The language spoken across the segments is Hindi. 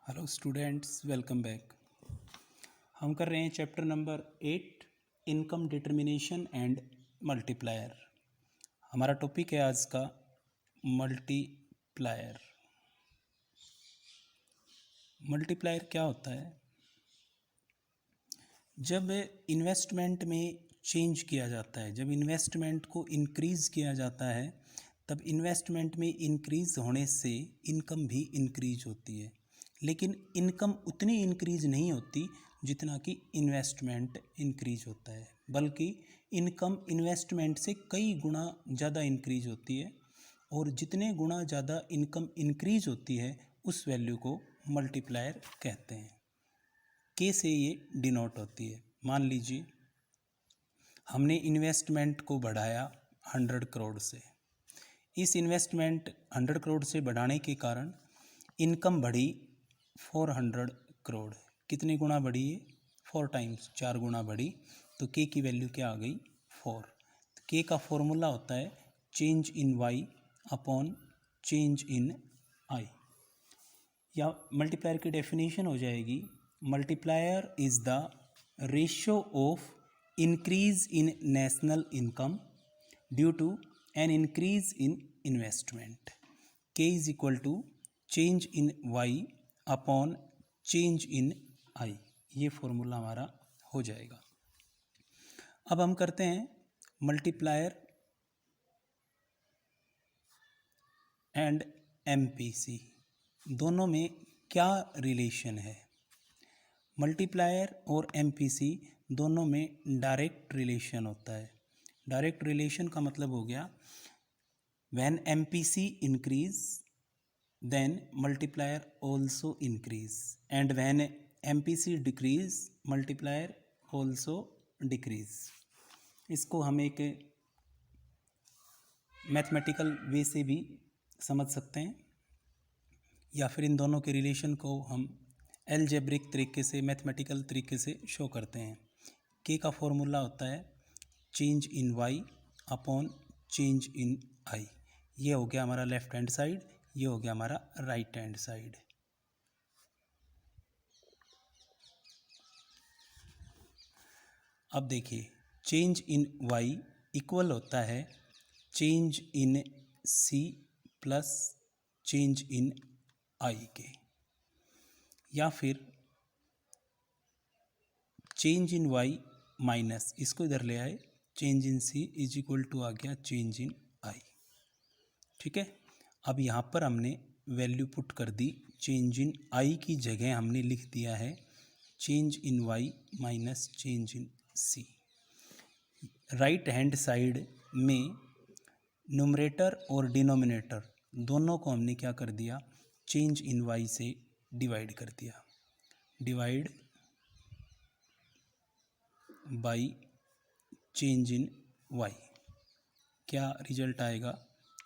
Hello students, welcome back. हम कर रहे हैं chapter number 8 income determination and multiplier. हमारा टॉपिक है आज का मल्टीप्लायर। मल्टीप्लायर क्या होता है? जब इन्वेस्टमेंट में चेंज किया जाता है, जब इन्वेस्टमेंट को इंक्रीज़ किया जाता है, तब इन्वेस्टमेंट में इंक्रीज़ होने से इनकम भी इंक्रीज होती है। लेकिन इनकम उतनी इंक्रीज नहीं होती जितना कि इन्वेस्टमेंट इंक्रीज होता है, बल्कि इनकम इन्वेस्टमेंट से कई गुना ज़्यादा इंक्रीज होती है। और जितने गुना ज़्यादा इनकम इंक्रीज होती है उस वैल्यू को मल्टीप्लायर कहते हैं। के से ये डिनोट होती है। मान लीजिए हमने इन्वेस्टमेंट को बढ़ाया 100 करोड़ से। इस इन्वेस्टमेंट 100 करोड़ से बढ़ाने के कारण इनकम बढ़ी 400 करोड़। कितने गुना बढ़ी है? 4 टाइम्स, 4 गुना बढ़ी। तो के की वैल्यू क्या आ गई? 4। तो के का फॉर्मूला होता है change in Y upon change in I. या मल्टीप्लायर की डेफिनेशन हो जाएगी, multiplier is the ratio of increase in national income due to an increase in investment. K is equal to change in Y upon change in I. ये फॉर्मूला हमारा हो जाएगा। अब हम करते हैं मल्टीप्लायर एंड एमपीसी, दोनों में क्या रिलेशन है? मल्टीप्लायर और एमपीसी दोनों में डायरेक्ट रिलेशन होता है। डायरेक्ट रिलेशन का मतलब हो गया when MPC increase then multiplier also increase, and when MPC decrease multiplier also decrease। इसको हम एक मैथमेटिकल वे से भी समझ सकते हैं, या फिर इन दोनों के रिलेशन को हम एलजेब्रिक तरीके से, मैथमेटिकल तरीके से शो करते हैं। के का फॉर्मूला होता है change in Y upon change in I. ये हो गया हमारा लेफ्ट हैंड साइड, ये हो गया हमारा राइट हैंड साइड। अब देखिए, चेंज इन y इक्वल होता है change in c plus change in i के, या फिर चेंज इन y माइनस इसको इधर ले आए, change in c is equal to आ गया चेंज इन i। ठीक है। अब यहाँ पर हमने वैल्यू पुट कर दी, चेंज इन आई की जगह हमने लिख दिया है change in Y minus change in C. Right hand side में न्यूमरेटर और डिनोमिनेटर दोनों को हमने क्या कर दिया? चेंज इन वाई से डिवाइड कर दिया। Divide by change in Y, क्या रिजल्ट आएगा?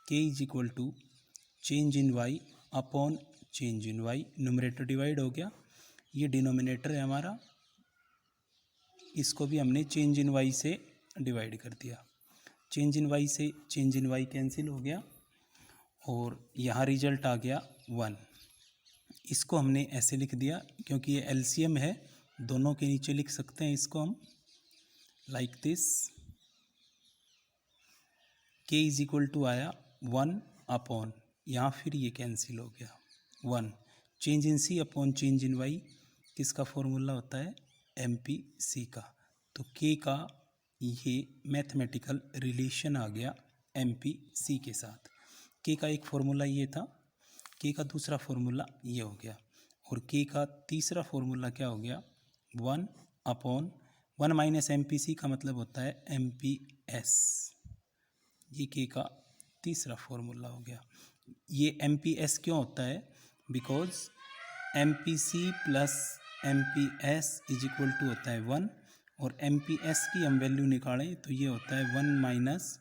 K is equal to change in Y upon change in Y. Numerator divide हो गया, ये डिनोमिनेटर है हमारा, इसको भी हमने चेंज इन वाई से डिवाइड कर दिया। चेंज इन वाई से चेंज इन वाई कैंसिल हो गया और यहाँ रिजल्ट आ गया 1। इसको हमने ऐसे लिख दिया क्योंकि ये एलसीएम है, दोनों के नीचे लिख सकते हैं इसको हम लाइक दिस। के इज इक्वल टू आया 1 अपॉन, यहाँ फिर ये कैंसिल हो गया 1। Change in C upon change in Y किसका फॉर्मूला होता है? एमपीसी का। तो के का ये मैथमेटिकल रिलेशन आ गया एमपीसी के साथ। के का एक फॉर्मूला ये था, के का दूसरा फॉर्मूला ये हो गया, और के का तीसरा फॉर्मूला क्या हो गया? 1 अपॉन 1 माइनस एमपीसी का मतलब होता है एमपीएस। ये के का तीसरा फॉर्मूला हो गया। ये एमपीएस क्यों होता है? Because MPC plus MPS is equal to होता है 1, और एमपीएस की हम वैल्यू निकालें तो ये होता है 1 माइनस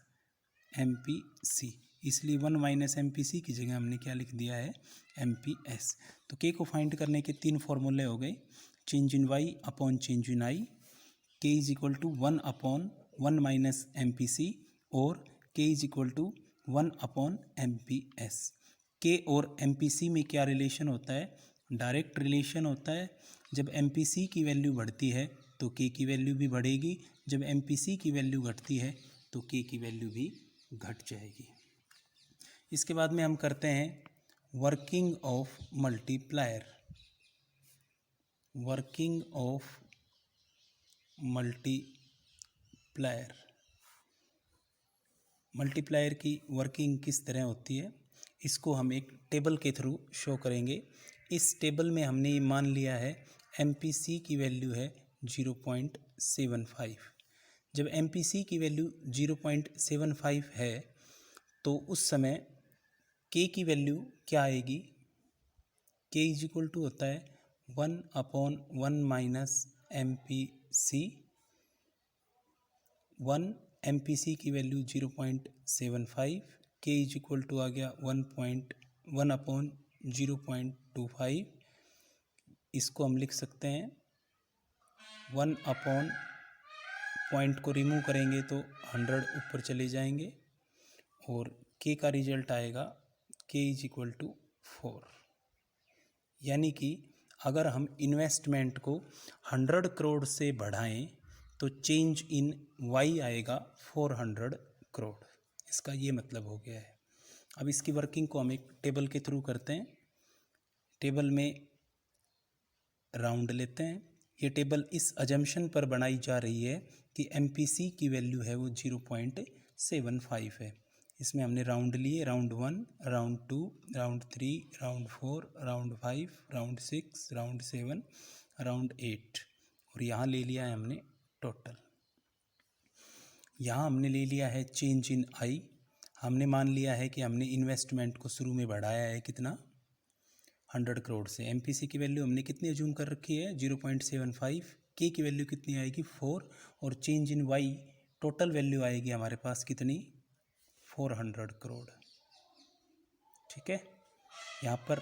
एमपीसी, इसलिए 1 माइनस एमपीसी की जगह हमने क्या लिख दिया है? एमपीएस। तो के को फाइंड करने के 3 फॉर्मूले हो गए, change in Y upon change in I, K is equal to 1 upon 1 minus MPC, और K is equal to 1 upon MPS. K और एमपीसी में क्या रिलेशन होता है? डायरेक्ट रिलेशन होता है, जब MPC की वैल्यू बढ़ती है तो K की वैल्यू भी बढ़ेगी, जब MPC की वैल्यू घटती है तो K की वैल्यू भी घट जाएगी। इसके बाद में हम करते हैं working of multiplier. Working of multiplier, multiplier की वर्किंग किस तरह होती है इसको हम एक टेबल के थ्रू शो करेंगे। इस टेबल में हमने ये मान लिया है MPC की वैल्यू है 0.75। जब MPC की वैल्यू 0.75 है तो उस समय K की वैल्यू क्या आएगी? K इज इक्वल टू होता है 1/1 माइनस MPC। 1 MPC की value 0.75, K is equal to आ गया 1/0.25। इसको हम लिख सकते हैं 1 अपॉन पॉइंट को रिमूव करेंगे तो 100 ऊपर चले जाएंगे और K का रिजल्ट आएगा K इज इक्वल टू 4। यानी कि अगर हम इन्वेस्टमेंट को 100 करोड़ से बढ़ाएं तो चेंज इन Y आएगा 400 करोड़। इसका ये मतलब हो गया है। अब इसकी वर्किंग को हम एक टेबल के थ्रू करते हैं। टेबल में राउंड लेते हैं। ये टेबल इस अजम्पशन पर बनाई जा रही है कि MPC की वैल्यू है वो 0.75 है। इसमें हमने राउंड लिए, round 1, round 2, round 3, round 4, round 5, round 6, round 7, round 8 और यहाँ ले लिया है हमने टोटल। यहाँ हमने ले लिया है चेंज इन I। हमने मान लिया है कि हमने इन्वेस्टमेंट को शुरू में बढ़ाया है कितना, 100 करोड़ से। MPC की वैल्यू हमने कितनी अज्यूम कर रखी है 0.75, K की वैल्यू कितनी आएगी 4 और change in Y total value आएगी हमारे पास कितनी 400 करोड़। ठीक है, यहाँ पर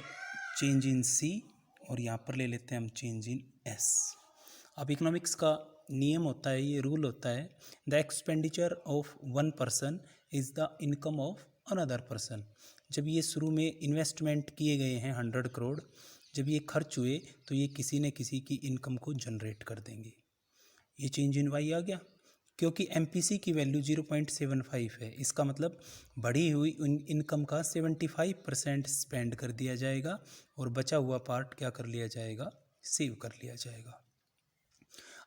चेंज इन C और यहाँ पर ले लेते हैं हम चेंज इन S। अब इकोनॉमिक्स का नियम होता है, ये रूल होता है, the expenditure of one person is the income of another person. जब ये शुरू में इन्वेस्टमेंट किए गए हैं 100 करोड़, जब ये खर्च हुए तो ये किसी न किसी की इनकम को जनरेट कर देंगे। ये चेंज इन वाई आ गया क्योंकि MPC की वैल्यू 0.75 है। इसका मतलब बढ़ी हुई इनकम का 75% स्पेंड कर दिया जाएगा और बचा हुआ पार्ट क्या कर लिया जाएगा, सेव कर लिया जाएगा।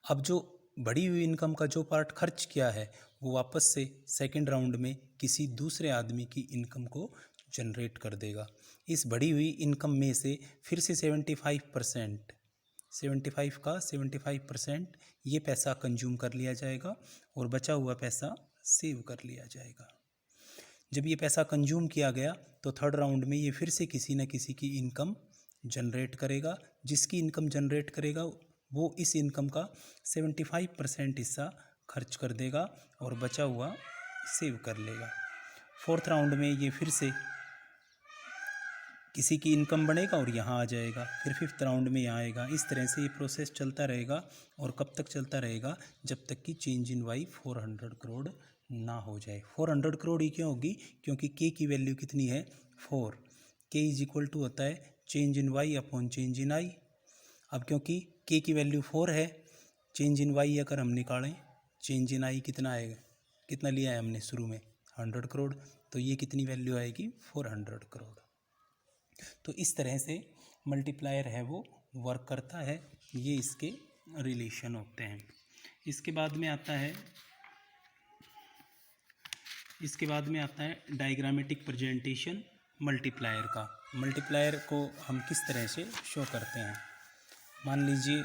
अब जो बढ़ी हुई इनकम का जो पार्ट खर्च किया है वो वापस से सेकंड राउंड में किसी दूसरे आदमी की इनकम को जनरेट कर देगा। इस बढ़ी हुई इनकम में से फिर से 75% 75% ये पैसा कंज्यूम कर लिया जाएगा और बचा हुआ पैसा सेव कर लिया जाएगा। जब ये पैसा कंज्यूम किया गया तो थर्ड राउंड में ये फिर से किसी न किसी की इनकम जनरेट करेगा। जिसकी इनकम जनरेट करेगा वो इस इनकम का 75% हिस्सा खर्च कर देगा और बचा हुआ सेव कर लेगा। फोर्थ राउंड में ये फिर से किसी की इनकम बढ़ेगा और यहाँ आ जाएगा, फिर फिफ्थ राउंड में यहाँ आएगा। इस तरह से ये प्रोसेस चलता रहेगा और कब तक चलता रहेगा, जब तक कि चेंज इन वाई 400 करोड़ ना हो जाए। 400 करोड़ ही क्यों होगी, क्योंकि के की वैल्यू कितनी है 4। के इज इक्वल टू होता है change in Y upon change in I. अब क्योंकि के की वैल्यू 4 है, चेंज इन वाई अगर हम निकालें, चेंज इन आई कितना आएगा, कितना लिया है हमने शुरू में 100 करोड़, तो ये कितनी वैल्यू आएगी 400 करोड़। तो इस तरह से मल्टीप्लायर है वो वर्क करता है। ये इसके रिलेशन होते हैं। इसके बाद में आता है डायग्रामेटिक प्रेजेंटेशन मल्टीप्लायर का। मल्टीप्लायर को हम किस तरह से शो करते हैं, मान लीजिए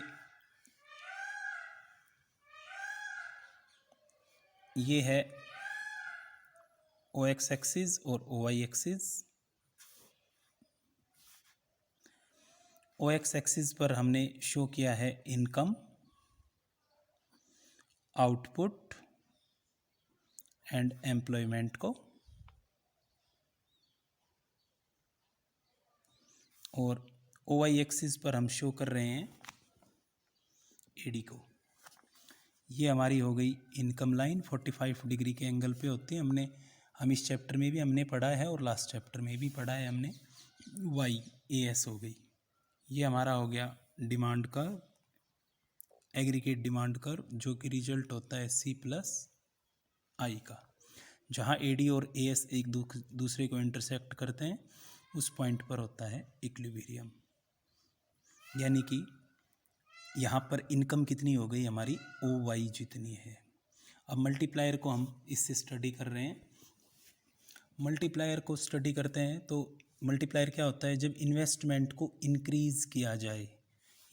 ये है OX एक्सिस और OY एक्सिस। OX एक्सिस पर हमने शो किया है इनकम, आउटपुट एंड एम्प्लॉयमेंट को, और OY एक्सिस पर हम शो कर रहे हैं AD को। ये हमारी हो गई इनकम लाइन, 45 डिग्री के एंगल पे होती है। हम इस चैप्टर में भी हमने पढ़ा है और लास्ट चैप्टर में भी पढ़ा है हमने। YAS हो गई, ये हमारा हो गया demand curve, aggregate demand curve, जो कि रिजल्ट होता है C प्लस आई का, जहाँ AD और AS एक दूसरे को इंटरसेक्ट करते हैं, उस पॉइंट पर होता है इक्विलिब्रियम। यानी कि यहाँ पर इनकम कितनी हो गई हमारी, OY जितनी है। अब मल्टीप्लायर को हम इससे स्टडी कर रहे हैं। मल्टीप्लायर को स्टडी करते हैं तो मल्टीप्लायर क्या होता है, जब इन्वेस्टमेंट को इंक्रीज़ किया जाए,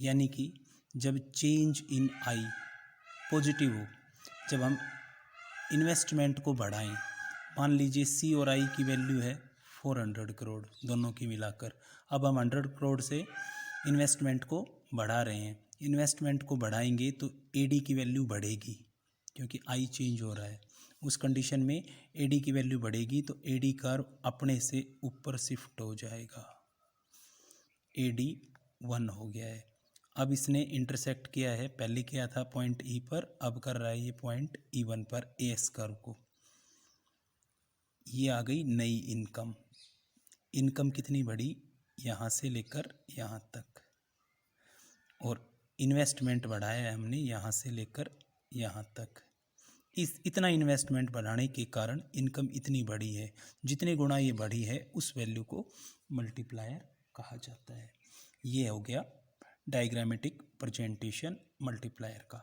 यानी कि जब चेंज इन आई पॉजिटिव हो, जब हम इन्वेस्टमेंट को बढ़ाएं, मान लीजिए C और I की वैल्यू है 400 करोड़ दोनों की मिलाकर, अब हम 100 करोड़ से इन्वेस्टमेंट को बढ़ा रहे हैं। इन्वेस्टमेंट को बढ़ाएंगे तो AD की वैल्यू बढ़ेगी, क्योंकि I चेंज हो रहा है। उस कंडीशन में AD की वैल्यू बढ़ेगी तो AD कर्व अपने से ऊपर शिफ्ट हो जाएगा, AD 1 हो गया है। अब इसने इंटरसेक्ट किया है, पहले किया था पॉइंट E पर, अब कर रहा है ये पॉइंट E1 पर AS कर्व को। ये आ गई नई इनकम। इनकम कितनी बढ़ी, यहाँ से लेकर यहाँ तक, और इन्वेस्टमेंट बढ़ाया है हमने यहाँ से लेकर यहाँ तक। इतना इन्वेस्टमेंट बढ़ाने के कारण इनकम इतनी बढ़ी है। जितने गुना ये बढ़ी है उस वैल्यू को मल्टीप्लायर कहा जाता है। ये हो गया डायग्रामेटिक प्रेजेंटेशन मल्टीप्लायर का।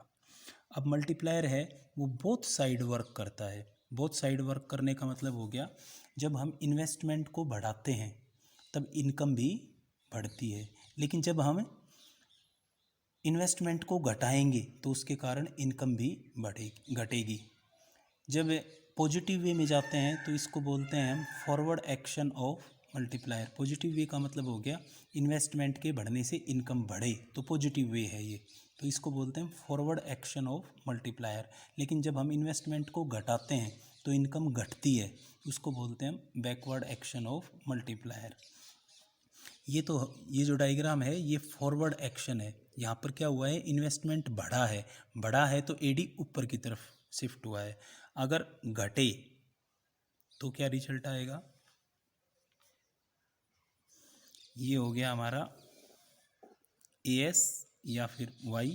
अब मल्टीप्लायर है वो बोथ साइड वर्क करता है। बोथ साइड वर्क करने का मतलब हो गया, जब हम इन्वेस्टमेंट को बढ़ाते हैं तब इनकम भी बढ़ती है, लेकिन जब हम इन्वेस्टमेंट को घटाएंगे तो उसके कारण इनकम भी घटेगी। जब पॉजिटिव वे में जाते हैं तो इसको बोलते हैं हम forward action of multiplier. Positive way का मतलब हो गया इन्वेस्टमेंट के बढ़ने से इनकम बढ़े, तो पॉजिटिव वे है ये, तो इसको बोलते हैं फॉरवर्ड एक्शन ऑफ मल्टीप्लायर। लेकिन जब हम इन्वेस्टमेंट को घटाते हैं तो इनकम घटती है, उसको बोलते हैं बैकवर्ड एक्शन ऑफ मल्टीप्लायर। ये जो डायग्राम है ये फॉरवर्ड एक्शन है। यहाँ पर क्या हुआ है, इन्वेस्टमेंट बढ़ा है तो AD ऊपर की तरफ शिफ्ट हुआ है। अगर घटे तो क्या रिजल्ट आएगा, ये हो गया हमारा AS या फिर Y,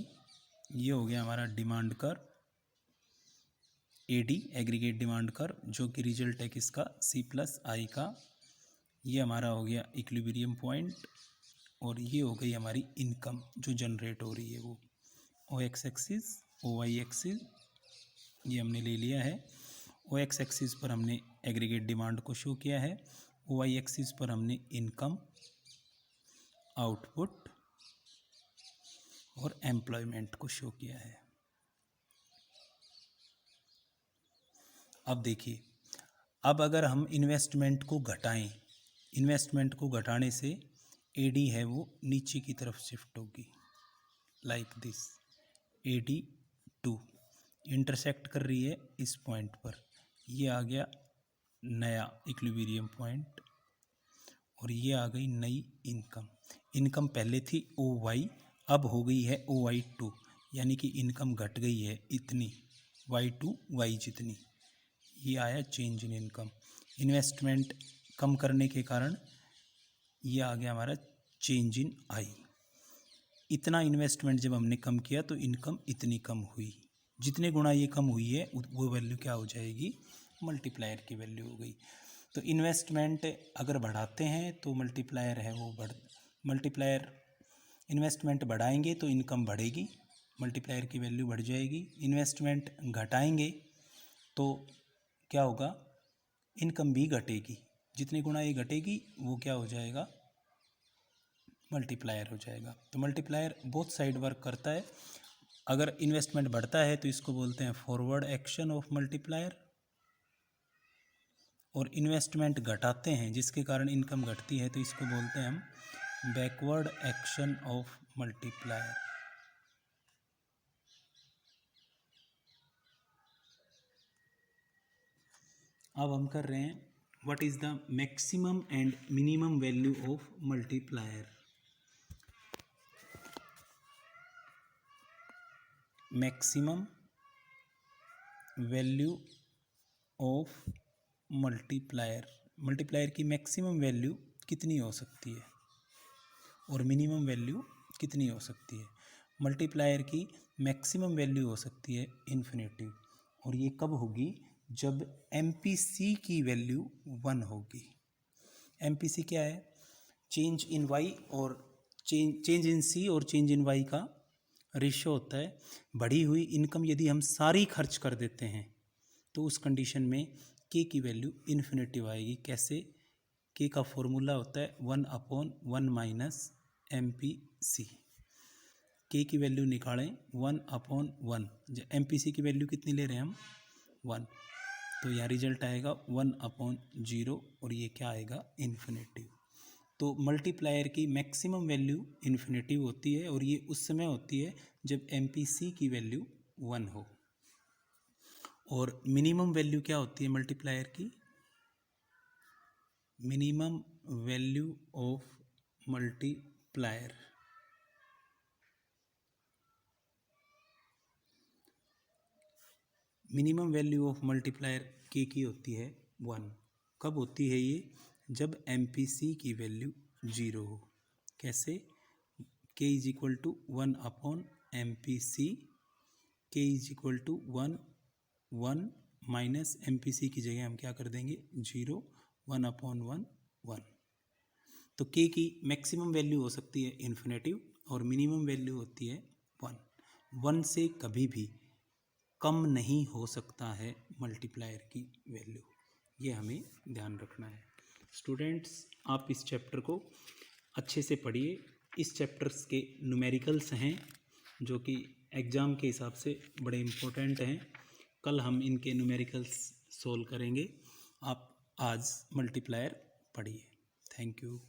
ये हो गया हमारा demand curve AD aggregate demand curve, जो कि रिजल्ट है किसका, C प्लस आई का। ये हमारा हो गया इक्विलिब्रियम पॉइंट, और ये हो गई हमारी इनकम जो जनरेट हो रही है वो। OX एक्सिस OY एक्सिस ये हमने ले लिया है। OX एक्सिस पर हमने एग्रीगेट डिमांड को शो किया है, OY एक्सिस पर हमने इनकम, आउटपुट और एम्प्लॉयमेंट को शो किया है। अब देखिए, अब अगर हम इन्वेस्टमेंट को घटाएं, इन्वेस्टमेंट को घटाने से AD है वो नीचे की तरफ शिफ्ट होगी, लाइक दिस। AD 2 इंटरसेक्ट कर रही है इस पॉइंट पर, ये आ गया नया इक्विलिब्रियम पॉइंट, और ये आ गई नई इनकम। इनकम पहले थी OY, अब हो गई है OY2, यानी कि इनकम घट गई है इतनी, Y2 Y जितनी। ये आया चेंज इन इनकम। इन्वेस्टमेंट कम करने के कारण ये आ गया हमारा चेंज इन आई। इतना इन्वेस्टमेंट जब हमने कम किया तो इनकम इतनी कम हुई। जितने गुना ये कम हुई है वो वैल्यू क्या हो जाएगी, मल्टीप्लायर की वैल्यू हो गई। तो इन्वेस्टमेंट अगर बढ़ाते हैं तो मल्टीप्लायर है वो मल्टीप्लायर, इन्वेस्टमेंट बढ़ाएंगे तो इनकम बढ़ेगी, मल्टीप्लायर की वैल्यू बढ़ जाएगी। इन्वेस्टमेंट घटाएंगे तो क्या होगा, इनकम भी घटेगी। जितने गुना ये घटेगी वो क्या हो जाएगा, मल्टीप्लायर हो जाएगा। तो मल्टीप्लायर बोथ साइड वर्क करता है। अगर इन्वेस्टमेंट बढ़ता है तो इसको बोलते हैं फॉरवर्ड एक्शन ऑफ मल्टीप्लायर, और इन्वेस्टमेंट घटाते हैं जिसके कारण इनकम घटती है तो इसको बोलते हैं हम बैकवर्ड एक्शन ऑफ मल्टीप्लायर। अब हम कर रहे हैं what is the maximum and minimum value of multiplier. Maximum value of multiplier, multiplier की मैक्सिमम वैल्यू कितनी हो सकती है, और मिनिमम वैल्यू कितनी हो सकती है। मल्टीप्लायर की मैक्सिमम वैल्यू हो सकती है इन्फिनिटी, और ये कब होगी, जब MPC की वैल्यू 1 होगी। MPC क्या है, चेंज इन वाई और चेंज इन सी और चेंज इन वाई का रेशियो होता है। बढ़ी हुई इनकम यदि हम सारी खर्च कर देते हैं तो उस कंडीशन में के की वैल्यू इन्फिनिटिव आएगी। कैसे, के का फॉर्मूला होता है 1/1 माइनस MPC। के की वैल्यू निकालें 1/1, MPC की वैल्यू कितनी ले रहे हैं हम 1, तो यहाँ रिजल्ट आएगा 1/0 और ये क्या आएगा इन्फिनिटिव। तो मल्टीप्लायर की मैक्सिमम वैल्यू इन्फिनिटिव होती है और ये उस समय होती है जब MPC की वैल्यू 1 हो। और मिनिमम वैल्यू क्या होती है मल्टीप्लायर की, minimum value of multiplier, minimum value of multiplier के की होती है 1। कब होती है ये, जब MPC की वैल्यू 0 हो। कैसे, k is equal to 1/MPC, k is equal to 1 minus MPC की जगह हम क्या कर देंगे 0, 1/1 1। तो k की मैक्सिमम वैल्यू हो सकती है इन्फिनिटिव और मिनिमम वैल्यू होती है 1 से कभी भी कम नहीं हो सकता है मल्टीप्लायर की वैल्यू, ये हमें ध्यान रखना है। स्टूडेंट्स, आप इस चैप्टर को अच्छे से पढ़िए। इस चैप्टर्स के न्यूमेरिकल्स हैं जो कि एग्ज़ाम के हिसाब से बड़े इम्पोर्टेंट हैं। कल हम इनके न्यूमेरिकल्स सोल्व करेंगे। आप आज मल्टीप्लायर पढ़िए। Thank you.